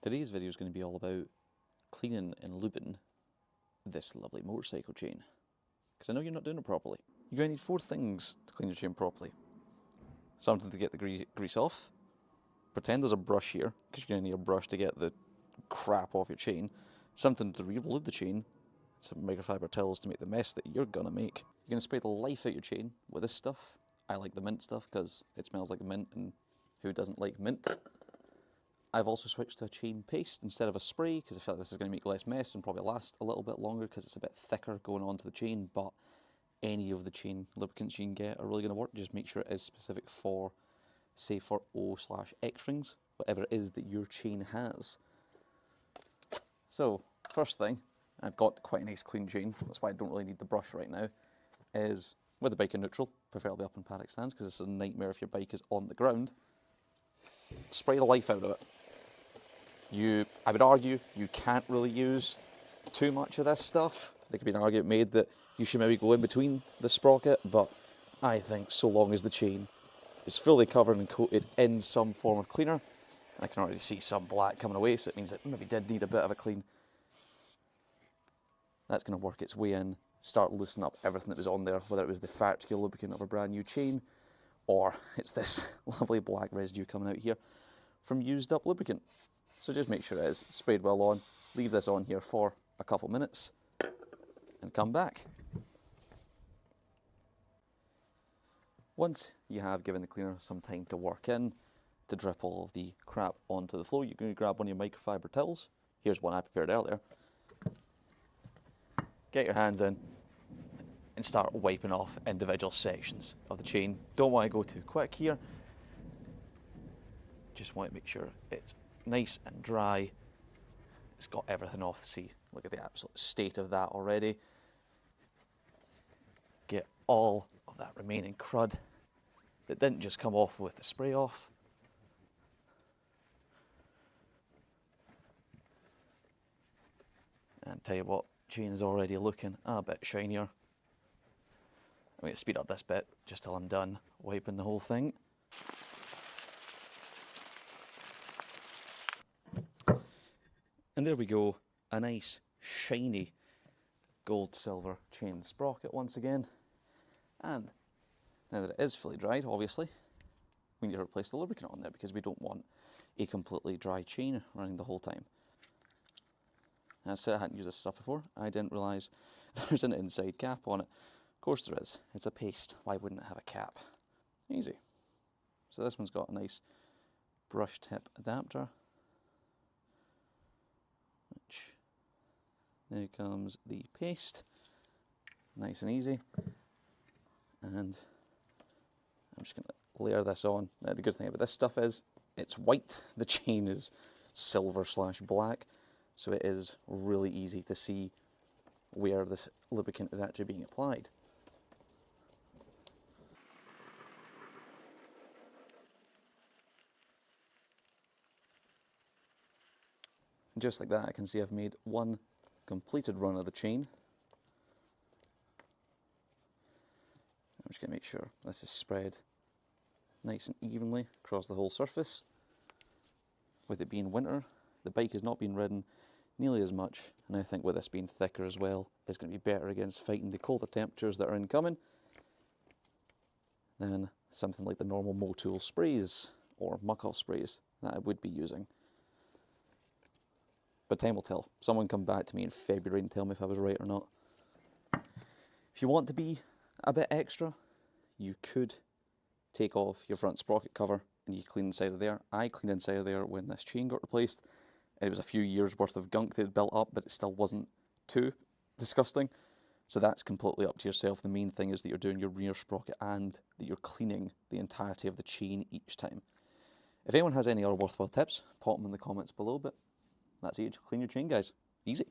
Today's video is going to be all about cleaning and lubing this lovely motorcycle chain, because I know you're not doing it properly. You're going to need 4 things to clean your chain properly. Something to get the grease off. Pretend there's a brush here, because you're going to need a brush to get the crap off your chain. Something to re-lube the chain. Some microfiber towels to make the mess that you're going to make. You're going to spray the life out your chain with this stuff. I like the mint stuff because it smells like mint, and who doesn't like mint? I've also switched to a chain paste instead of a spray because I feel like this is going to make less mess and probably last a little bit longer because it's a bit thicker going onto the chain, but any of the chain lubricants you can get are really going to work. Just make sure it is specific for, say, for O/X rings, whatever it is that your chain has. So, first thing, I've got quite a nice clean chain, that's why I don't really need the brush right now, is with the bike in neutral, preferably up in paddock stands because it's a nightmare if your bike is on the ground. Spray the life out of it. I would argue you can't really use too much of this stuff. There could be an argument made that you should maybe go in between the sprocket, but I think so long as the chain is fully covered and coated in some form of cleaner, I can already see some black coming away, so it means it maybe did need a bit of a clean. That's going to work its way in, start loosening up everything that was on there, whether it was the factory lubricant of a brand new chain, or it's this lovely black residue coming out here from used up lubricant. So just make sure it is sprayed well on, leave this on here for a couple minutes, and come back. Once you have given the cleaner some time to work in, to drip all of the crap onto the floor, you're going to grab one of your microfiber towels. Here's one I prepared earlier. Get your hands in and start wiping off individual sections of the chain. Don't want to go too quick here. Just want to make sure it's nice and dry. It's got everything off. See, look at the absolute state of that already. Get all of that remaining crud that didn't just come off with the spray off. And tell you what, chain is already looking a bit shinier. I'm going to speed up this bit just till I'm done wiping the whole thing. And there we go, a nice shiny gold silver chain sprocket once again. And now that it is fully dried, obviously, we need to replace the lubricant on there because we don't want a completely dry chain running the whole time. As I said, I hadn't used this stuff before. I didn't realise there's an inside cap on it. Of course there is. It's a paste. Why wouldn't it have a cap? Easy. So this one's got a nice brush tip adapter. Which, there comes the paste. Nice and easy. And I'm just going to layer this on. Now the good thing about this stuff is it's white. The chain is silver/black. So it is really easy to see where this lubricant is actually being applied. And just like that, I can see I've made one completed run of the chain. I'm just going to make sure this is spread nice and evenly across the whole surface. With it being winter, the bike has not been ridden nearly as much, and I think with this being thicker as well, it's going to be better against fighting the colder temperatures that are incoming than something like the normal Motul sprays or muck-off sprays that I would be using. But time will tell. Someone come back to me in February and tell me if I was right or not. If you want to be a bit extra, you could take off your front sprocket cover and you clean inside of there. I cleaned inside of there when this chain got replaced. It was a few years worth of gunk that had built up, but it still wasn't too disgusting. So that's completely up to yourself. The main thing is that you're doing your rear sprocket and that you're cleaning the entirety of the chain each time. If anyone has any other worthwhile tips, pop them in the comments below, but that's it. Clean your chain, guys. Easy.